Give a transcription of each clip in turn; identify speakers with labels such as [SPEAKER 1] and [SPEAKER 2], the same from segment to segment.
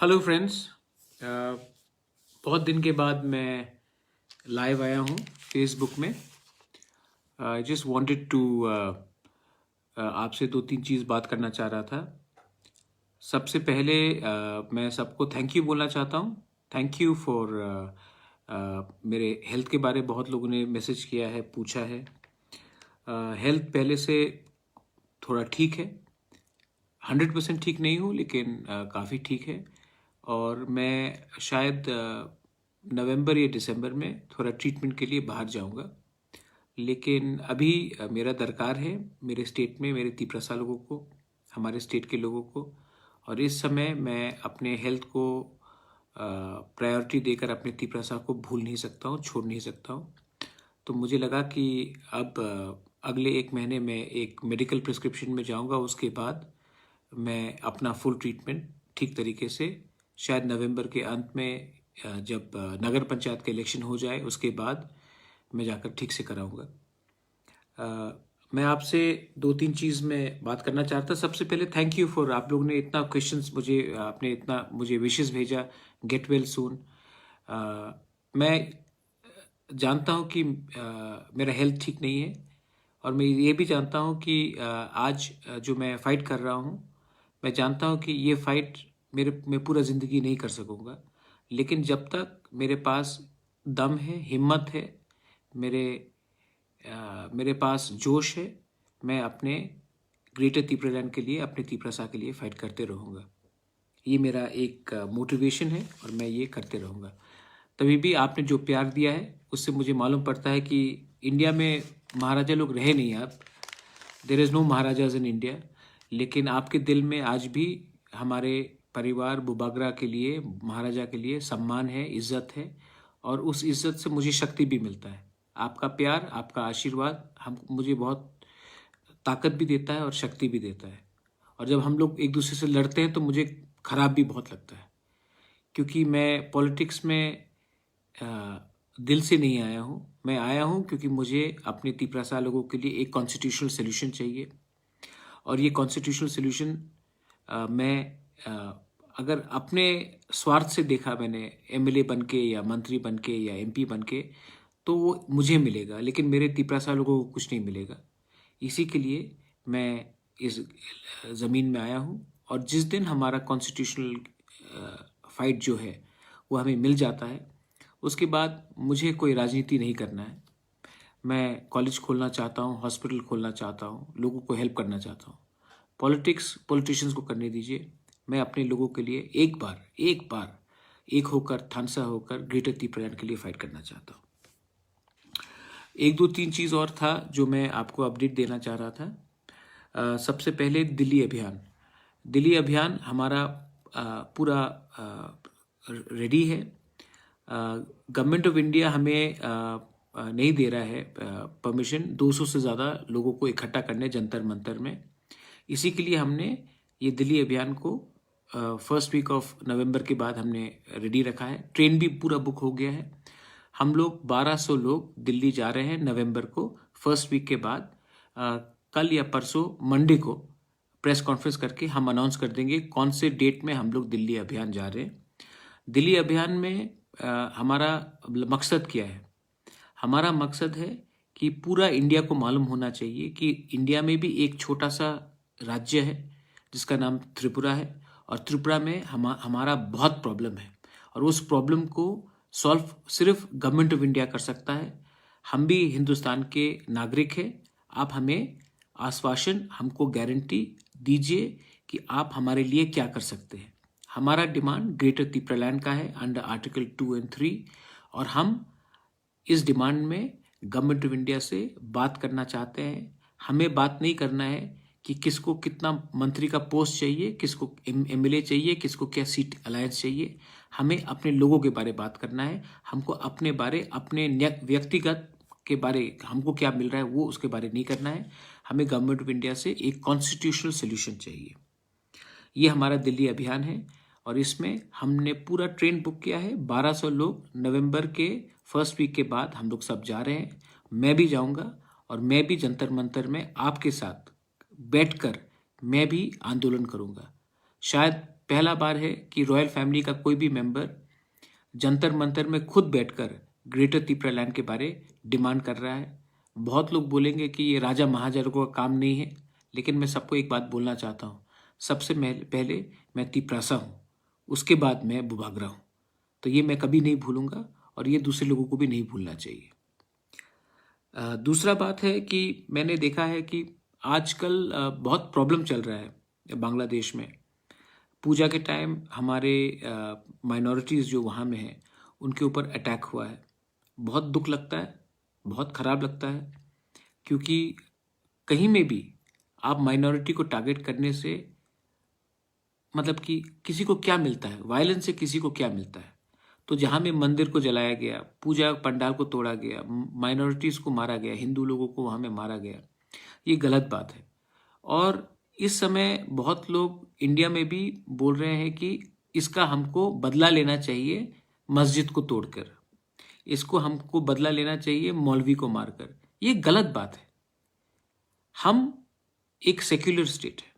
[SPEAKER 1] Hello friends. बहुत दिन के बाद मैं लाइव आया हूँ फेसबुक में। आई जस्ट वांटेड टू आपसे दो तीन चीज़ बात करना चाह रहा था। सबसे पहले मैं सबको थैंक यू बोलना चाहता हूँ। थैंक यू फॉर मेरे हेल्थ के बारे में बहुत लोगों ने मैसेज किया है, पूछा है। हेल्थ पहले से थोड़ा ठीक है, 100% ठीक नहीं हूँ लेकिन काफ़ी ठीक है। और मैं शायद नवंबर या दिसंबर में थोड़ा ट्रीटमेंट के लिए बाहर जाऊंगा। लेकिन अभी मेरा दरकार है मेरे स्टेट में, मेरे 30 लोगों को, हमारे स्टेट के लोगों को। और इस समय मैं अपने हेल्थ को प्रायोरिटी देकर अपने 30 को भूल नहीं सकता हूँ, छोड़ नहीं सकता हूँ। तो मुझे लगा कि अब अगले एक महीने में एक मेडिकल प्रिस्क्रिप्शन में जाऊंगा। उसके बाद मैं अपना फुल ट्रीटमेंट ठीक तरीके से शायद नवंबर के अंत में जब नगर पंचायत का इलेक्शन हो जाए उसके बाद मैं जाकर ठीक से कराऊंगा। मैं आपसे दो तीन चीज़ में बात करना चाहता। सबसे पहले थैंक यू फॉर, आप लोगों ने इतना क्वेश्चंस मुझे, आपने इतना मुझे विशेस भेजा, गेट वेल सून। मैं जानता हूँ कि मेरा हेल्थ ठीक नहीं है और मैं ये भी जानता हूँ कि आज जो मैं फ़ाइट कर रहा हूँ, मैं जानता हूँ कि ये फ़ाइट मैं पूरा ज़िंदगी नहीं कर सकूँगा। लेकिन जब तक मेरे पास दम है, हिम्मत है, मेरे पास जोश है, मैं अपने ग्रेटर तीपरालैंड के लिए, अपने तीपरासा के लिए फ़ाइट करते रहूँगा। ये मेरा एक मोटिवेशन है और मैं ये करते रहूँगा। तभी भी आपने जो प्यार दिया है उससे मुझे मालूम पड़ता है कि इंडिया में महाराजा लोग रहे नहीं। आप, there is no maharajas in India. लेकिन आपके दिल में आज भी हमारे परिवार बुबागरा के लिए, महाराजा के लिए सम्मान है, इज्जत है। और उस इज्जत से मुझे शक्ति भी मिलता है। आपका प्यार, आपका आशीर्वाद मुझे बहुत ताकत भी देता है और शक्ति भी देता है। और जब हम लोग एक दूसरे से लड़ते हैं तो मुझे खराब भी बहुत लगता है, क्योंकि मैं पॉलिटिक्स में दिल से नहीं आया हूँ। मैं आया हूँ क्योंकि मुझे अपने 30 लोगों के लिए एक कॉन्स्टिट्यूशनल सोल्यूशन चाहिए। और ये कॉन्स्टिट्यूशनल सोल्यूशन मैं अगर अपने स्वार्थ से देखा, मैंने एमएलए बन के या मंत्री बन के या एमपी बन के, तो वो मुझे मिलेगा, लेकिन मेरे 30 लोगों को कुछ नहीं मिलेगा। इसी के लिए मैं इस ज़मीन में आया हूँ। और जिस दिन हमारा कॉन्स्टिट्यूशनल फाइट जो है वो हमें मिल जाता है, उसके बाद मुझे कोई राजनीति नहीं करना है। मैं कॉलेज खोलना चाहता हूँ, हॉस्पिटल खोलना चाहता हूँ, लोगों को हेल्प करना चाहता हूँ। पॉलिटिक्स पॉलिटिशियंस को करने दीजिए। मैं अपने लोगों के लिए एक होकर, थानसा होकर ग्रेटर तीपरालैंड के लिए फाइट करना चाहता हूँ। एक दो तीन चीज़ और था जो मैं आपको अपडेट देना चाह रहा था। सबसे पहले दिल्ली अभियान हमारा पूरा रेडी है। गवर्नमेंट ऑफ इंडिया हमें नहीं दे रहा है परमिशन 200 से ज़्यादा लोगों को इकट्ठा करने जंतर मंतर में। इसी के लिए हमने ये दिल्ली अभियान को फर्स्ट वीक ऑफ नवंबर के बाद हमने रेडी रखा है। ट्रेन भी पूरा बुक हो गया है। हम लोग 1200 लोग दिल्ली जा रहे हैं नवंबर को, फर्स्ट वीक के बाद। कल या परसों मंडे को प्रेस कॉन्फ्रेंस करके हम अनाउंस कर देंगे कौन से डेट में हम लोग दिल्ली अभियान जा रहे हैं। दिल्ली अभियान में हमारा मकसद क्या है? हमारा मकसद है कि पूरा इंडिया को मालूम होना चाहिए कि इंडिया में भी एक छोटा सा राज्य है जिसका नाम त्रिपुरा है। और त्रिपुरा में हमारा बहुत प्रॉब्लम है और उस प्रॉब्लम को सॉल्व सिर्फ गवर्नमेंट ऑफ इंडिया कर सकता है। हम भी हिंदुस्तान के नागरिक हैं। आप हमें आश्वासन, हमको गारंटी दीजिए कि आप हमारे लिए क्या कर सकते हैं। हमारा डिमांड ग्रेटर तीपरालैंड का है अंडर आर्टिकल 2 और 3। और हम इस डिमांड में गवर्नमेंट ऑफ इंडिया से बात करना चाहते हैं। हमें बात नहीं करना है कि किसको कितना मंत्री का पोस्ट चाहिए, किसको एमएलए चाहिए, किसको क्या सीट अलायंस चाहिए। हमें अपने लोगों के बारे बात करना है। हमको अपने बारे, अपने व्यक्तिगत के बारे, हमको क्या मिल रहा है वो उसके बारे नहीं करना है। हमें गवर्नमेंट ऑफ इंडिया से एक कॉन्स्टिट्यूशनल सोल्यूशन चाहिए। ये हमारा दिल्ली अभियान है और इसमें हमने पूरा ट्रेन बुक किया है। 1200 लोग नवंबर के फर्स्ट वीक के बाद हम लोग सब जा रहे हैं। मैं भी जाऊंगा और मैं भी जंतर मंतर में आपके साथ बैठकर मैं भी आंदोलन करूंगा। शायद पहला बार है कि रॉयल फैमिली का कोई भी मेंबर जंतर मंतर में खुद बैठकर ग्रेटर त्रिपुरा लैंड के बारे डिमांड कर रहा है। बहुत लोग बोलेंगे कि ये राजा महाराजाओं का काम नहीं है, लेकिन मैं सबको एक बात बोलना चाहता हूँ, सबसे पहले मैं तिपरासा हूँ, उसके बाद मैं बुबागरा हूँ। तो ये मैं कभी नहीं भूलूंगा और ये दूसरे लोगों को भी नहीं भूलना चाहिए। दूसरा बात है कि मैंने देखा है कि आजकल बहुत प्रॉब्लम चल रहा है बांग्लादेश में। पूजा के टाइम हमारे माइनॉरिटीज़ जो वहाँ में हैं उनके ऊपर अटैक हुआ है। बहुत दुख लगता है, बहुत ख़राब लगता है, क्योंकि कहीं में भी आप माइनॉरिटी को टारगेट करने से मतलब कि किसी को क्या मिलता है, वायलेंस से किसी को क्या मिलता है। तो जहाँ में मंदिर को जलाया गया, पूजा पंडाल को तोड़ा गया, माइनॉरिटीज़ को मारा गया, हिंदू लोगों को वहाँ में मारा गया, ये गलत बात है। और इस समय बहुत लोग इंडिया में भी बोल रहे हैं कि इसका हमको बदला लेना चाहिए मस्जिद को तोड़कर, इसको हमको बदला लेना चाहिए मौलवी को मारकर। ये गलत बात है। हम एक सेक्युलर स्टेट है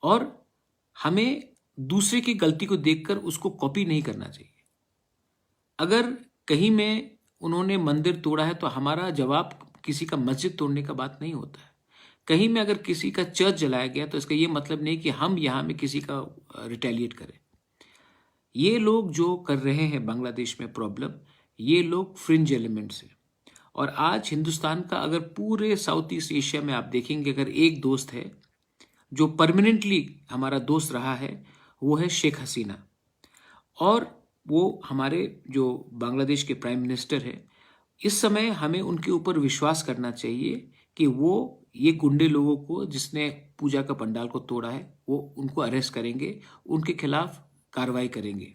[SPEAKER 1] और हमें दूसरे की गलती को देखकर उसको कॉपी नहीं करना चाहिए। अगर कहीं में उन्होंने मंदिर तोड़ा है तो हमारा जवाब किसी का मस्जिद तोड़ने का बात नहीं होता है। कहीं में अगर किसी का चर्च जलाया गया तो इसका ये मतलब नहीं कि हम यहाँ में किसी का रिटेलिएट करें। ये लोग जो कर रहे हैं बांग्लादेश में प्रॉब्लम, ये लोग फ्रिंज एलिमेंट्स हैं। और आज हिंदुस्तान का अगर पूरे साउथ ईस्ट एशिया में आप देखेंगे, अगर एक दोस्त है जो परमानेंटली हमारा दोस्त रहा है, वो है शेख हसीना। और वो हमारे जो बांग्लादेश के प्राइम मिनिस्टर है, इस समय हमें उनके ऊपर विश्वास करना चाहिए कि वो ये गुंडे लोगों को जिसने पूजा का पंडाल को तोड़ा है वो उनको अरेस्ट करेंगे, उनके खिलाफ कार्रवाई करेंगे।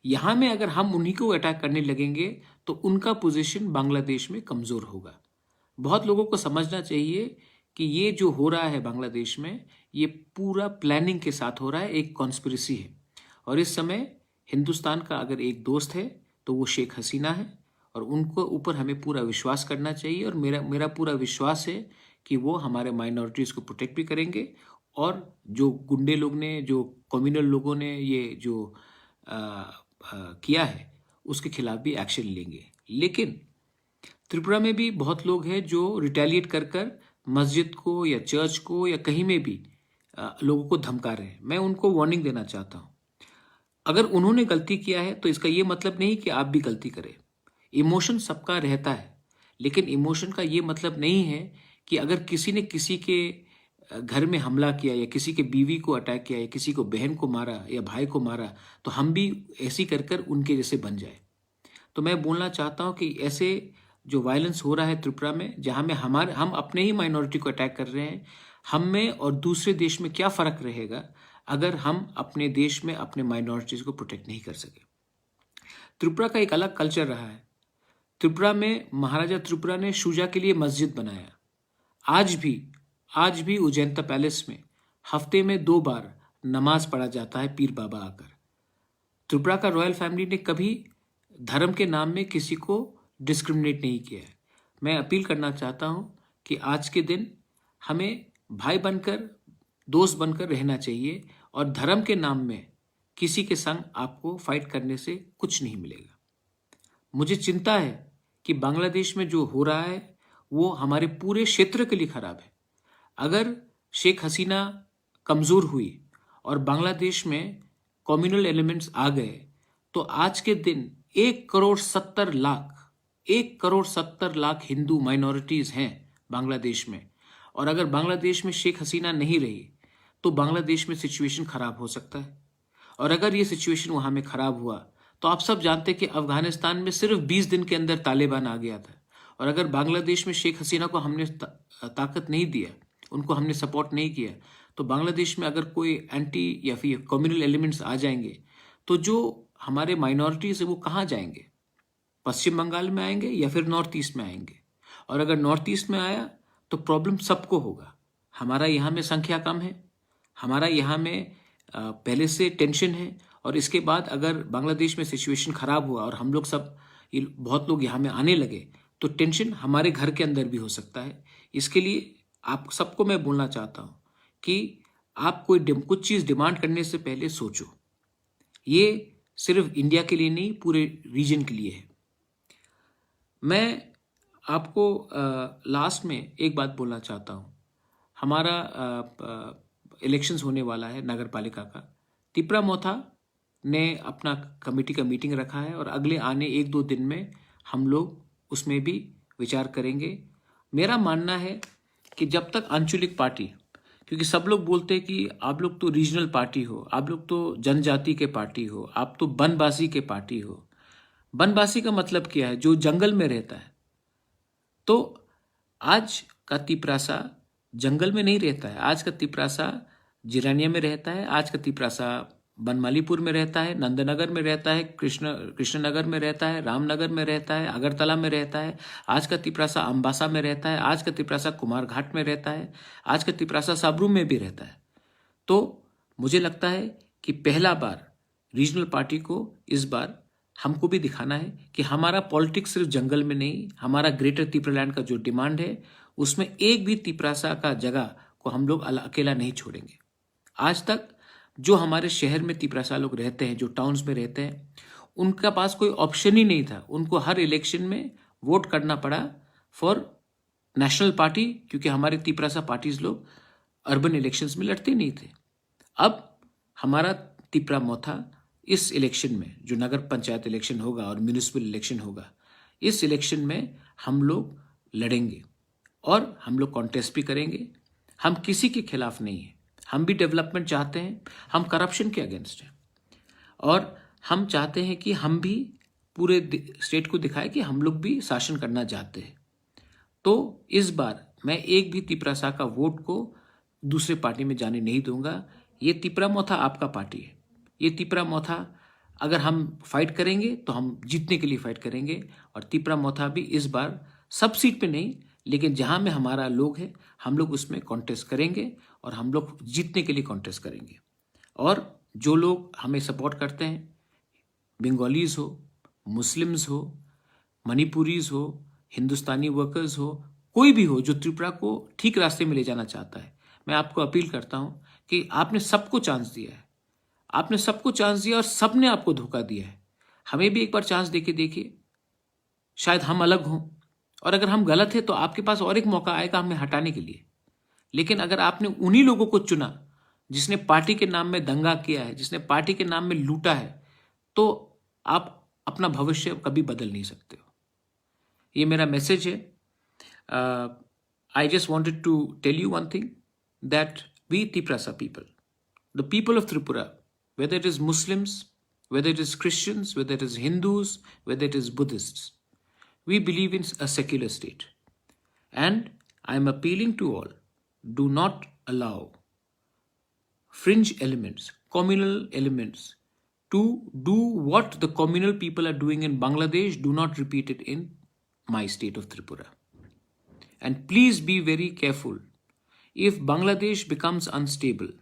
[SPEAKER 1] यहाँ में अगर हम उन्हीं को अटैक करने लगेंगे तो उनका पोजीशन बांग्लादेश में कमज़ोर होगा। बहुत लोगों को समझना चाहिए कि ये जो हो रहा है बांग्लादेश में, ये पूरा प्लानिंग के साथ हो रहा है, एक कॉन्स्पिरेसी है। और इस समय हिंदुस्तान का अगर एक दोस्त है तो वो शेख हसीना है और उनको ऊपर हमें पूरा विश्वास करना चाहिए। और मेरा पूरा विश्वास है कि वो हमारे माइनॉरिटीज़ को प्रोटेक्ट भी करेंगे और जो गुंडे लोग ने, जो कम्युनल लोगों ने ये जो किया है उसके खिलाफ भी एक्शन लेंगे। लेकिन त्रिपुरा में भी बहुत लोग हैं जो रिटेलिएट कर कर मस्जिद को या चर्च को या कहीं में भी लोगों को धमका रहे हैं। मैं उनको वार्निंग देना चाहता हूँ, अगर उन्होंने गलती किया है तो इसका ये मतलब नहीं कि आप भी गलती करें। इमोशन सबका रहता है, लेकिन इमोशन का ये मतलब नहीं है कि अगर किसी ने किसी के घर में हमला किया या किसी के बीवी को अटैक किया या किसी को बहन को मारा या भाई को मारा तो हम भी ऐसी कर कर उनके जैसे बन जाए। तो मैं बोलना चाहता हूँ कि ऐसे जो वायलेंस हो रहा है त्रिपुरा में, जहाँ में हम अपने ही माइनॉरिटी को अटैक कर रहे हैं, हम में और दूसरे देश में क्या फ़र्क रहेगा अगर हम अपने देश में अपने माइनॉरिटीज़ को प्रोटेक्ट नहीं कर सके। त्रिपुरा का एक अलग कल्चर रहा है। त्रिपुरा में महाराजा त्रिपुरा ने शुजा के लिए मस्जिद बनाया। आज भी उजैंता पैलेस में हफ्ते में 2 बार नमाज पढ़ा जाता है पीर बाबा आकर। त्रिपुरा का रॉयल फैमिली ने कभी धर्म के नाम में किसी को डिस्क्रिमिनेट नहीं किया है। मैं अपील करना चाहता हूँ कि आज के दिन हमें भाई बनकर, दोस्त बनकर रहना चाहिए और धर्म के नाम में किसी के संग आपको फाइट करने से कुछ नहीं मिलेगा। मुझे चिंता है कि बांग्लादेश में जो हो रहा है वो हमारे पूरे क्षेत्र के लिए खराब है। अगर शेख हसीना कमज़ोर हुई और बांग्लादेश में कम्युनल एलिमेंट्स आ गए तो आज के दिन 1,70,00,000 हिंदू माइनॉरिटीज़ हैं बांग्लादेश में। और अगर बांग्लादेश में शेख हसीना नहीं रही तो बांग्लादेश में सिचुएशन ख़राब हो सकता है। और अगर ये सिचुएशन वहाँ में ख़राब हुआ तो आप सब जानते हैं कि अफ़गानिस्तान में सिर्फ 20 दिन के अंदर तालिबान आ गया था। और अगर बांग्लादेश में शेख हसीना को हमने ताकत नहीं दिया, उनको हमने सपोर्ट नहीं किया, तो बांग्लादेश में अगर कोई एंटी या फिर कम्युनल एलिमेंट्स आ जाएंगे तो जो हमारे माइनॉरिटीज़ है वो कहाँ जाएंगे? पश्चिम बंगाल में आएंगे या फिर नॉर्थ ईस्ट में आएंगे। और अगर नॉर्थ ईस्ट में आया तो प्रॉब्लम सबको होगा। हमारा यहाँ में संख्या कम है, हमारा यहाँ में पहले से टेंशन है, और इसके बाद अगर बांग्लादेश में सिचुएशन ख़राब हुआ और हम लोग सब बहुत लोग यहाँ में आने लगे तो टेंशन हमारे घर के अंदर भी हो सकता है। इसके लिए आप सबको मैं बोलना चाहता हूँ कि आप कुछ चीज़ डिमांड करने से पहले सोचो। ये सिर्फ इंडिया के लिए नहीं, पूरे रीजन के लिए है। मैं आपको लास्ट में एक बात बोलना चाहता हूँ। हमारा इलेक्शंस होने वाला है नगर पालिका का। तिपरा मोथा ने अपना कमेटी का मीटिंग रखा है और अगले आने 1-2 दिन में हम लोग उसमें भी विचार करेंगे। मेरा मानना है कि जब तक आंचलिक पार्टी, क्योंकि सब लोग बोलते हैं कि आप लोग तो रीजनल पार्टी हो, आप लोग तो जनजाति के पार्टी हो, आप तो बनवासी के पार्टी हो। बनवासी का मतलब क्या है? जो जंगल में रहता है। तो आज का तिपरासा जंगल में नहीं रहता है, आज का तिपरासा जिरानिया में रहता है, आज का तिपरासा बनमालीपुर में रहता है, नंदनगर में रहता है, कृष्णनगर में रहता है, रामनगर में रहता है, अगरतला में रहता है, आज का तिपरासा अम्बासा में रहता है, आज का तिपरासा कुमारघाट में रहता है, आज का तिपरासा साबरू में भी रहता है। तो मुझे लगता है कि पहला बार रीजनल पार्टी को इस बार हमको भी दिखाना है कि हमारा पॉलिटिक्स सिर्फ जंगल में नहीं, हमारा ग्रेटर तिपरालैंड का जो डिमांड है उसमें एक भी तिपरासा का जगह को हम लोग अकेला नहीं छोड़ेंगे। आज तक जो हमारे शहर में तिपरासा लोग रहते हैं, जो टाउन्स में रहते हैं, उनका पास कोई ऑप्शन ही नहीं था। उनको हर इलेक्शन में वोट करना पड़ा फॉर नेशनल पार्टी, क्योंकि हमारे तिपरासा पार्टीज लोग अर्बन इलेक्शंस में लड़ते नहीं थे। अब हमारा तिपरा मोथा इस इलेक्शन में, जो नगर पंचायत इलेक्शन होगा और म्यूनिसिपल इलेक्शन होगा, इस इलेक्शन में हम लोग लड़ेंगे और हम लोग कॉन्टेस्ट भी करेंगे। हम किसी के खिलाफ नहीं है, हम भी डेवलपमेंट चाहते हैं, हम करप्शन के अगेंस्ट हैं और हम चाहते हैं कि हम भी पूरे स्टेट को दिखाएं कि हम लोग भी शासन करना चाहते हैं। तो इस बार मैं एक भी तिपरासा का वोट को दूसरे पार्टी में जाने नहीं दूंगा। ये तिपरा मोथा आपका पार्टी है। ये तिपरा मोथा अगर हम फाइट करेंगे तो हम जीतने के लिए फाइट करेंगे और तिपरा मोथा भी इस बार सब सीट पे नहीं, लेकिन जहां में हमारा लोग है हम लोग उसमें कॉन्टेस्ट करेंगे और हम लोग जीतने के लिए कॉन्टेस्ट करेंगे। और जो लोग हमें सपोर्ट करते हैं, बंगालीज हो, मुस्लिम्स हो, मणिपुरीज हो, हिंदुस्तानी वर्कर्स हो, कोई भी हो जो त्रिपुरा को ठीक रास्ते में ले जाना चाहता है, मैं आपको अपील करता हूं कि आपने सबको चांस दिया है, आपने सबको चांस दिया और सबने आपको धोखा दिया है। हमें भी एक बार चांस देके देखिए, शायद हम अलग हों और अगर हम गलत हैं तो आपके पास और एक मौका आएगा हमें हटाने के लिए। लेकिन अगर आपने उन्हीं लोगों को चुना जिसने पार्टी के नाम में दंगा किया है, जिसने पार्टी के नाम में लूटा है, तो आप अपना भविष्य कभी बदल नहीं सकते हो। ये मेरा मैसेज है। I just wanted to tell you one thing, that we Tiprasa people, the people of Tripura, whether it is Muslims, whether it is Christians, whether it is Hindus, whether it is Buddhists, we believe in a secular state. And I am appealing to all, do not allow fringe elements, communal elements, to do what the communal people are doing in Bangladesh. Do not repeat it in my state of Tripura. And please be very careful. If Bangladesh becomes unstable,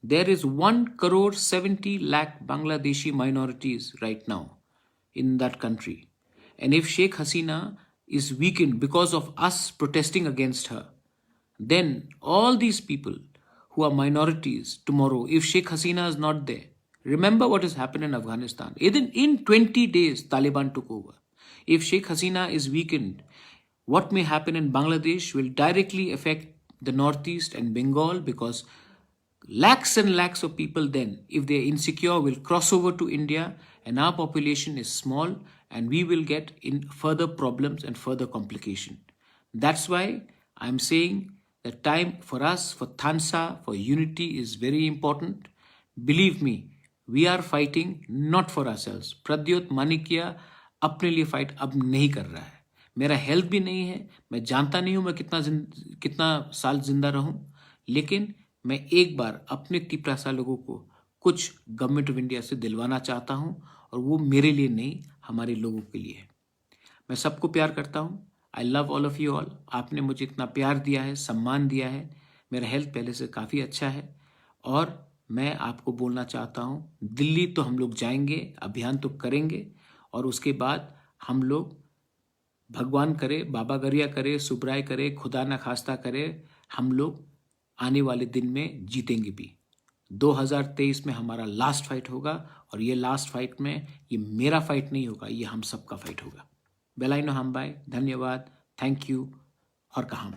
[SPEAKER 1] there is 1,70,00,000 Bangladeshi minorities right now in that country. And if Sheikh Hasina is weakened because of us protesting against her, then all these people who are minorities tomorrow, if Sheikh Hasina is not there, remember what has happened in Afghanistan. Even in 20 days, Taliban took over. If Sheikh Hasina is weakened, what may happen in Bangladesh will directly affect the Northeast and Bengal, because lakhs and lakhs of people then, if they are insecure, will cross over to India, and our population is small and we will get in further problems and further complication. That's why I'm saying the time for us, for Thansa, for unity is very important. Believe me, we are fighting not for ourselves. Pradyot Manikya अपने लिए fight अब नहीं कर रहा है। मेरा health भी नहीं है, मैं जानता नहीं हूं मैं कितना साल जिंदा रहूं, लेकिन मैं एक बार अपने तिपरासा लोगों को कुछ गवर्नमेंट ऑफ इंडिया से दिलवाना चाहता हूं, और वो मेरे लिए नहीं, हमारे लोगों के लिए है। मैं सबको प्यार करता हूं। I love all of you all. आपने मुझे इतना प्यार दिया है, सम्मान दिया है। मेरा हेल्थ पहले से काफ़ी अच्छा है और मैं आपको बोलना चाहता हूं, दिल्ली तो हम लोग जाएंगे, अभियान तो करेंगे, और उसके बाद हम लोग, भगवान करे, बाबा गरिया करे, सुब्राय करे, खुदा न खास्ता करे, हम लोग आने वाले दिन में जीतेंगे भी। 2023 में हमारा लास्ट फाइट होगा और ये लास्ट फाइट में ये मेरा फाइट नहीं होगा, ये हम सबका फाइट होगा। बेलाइनो हम बाय, धन्यवाद, थैंक यू और कहाम।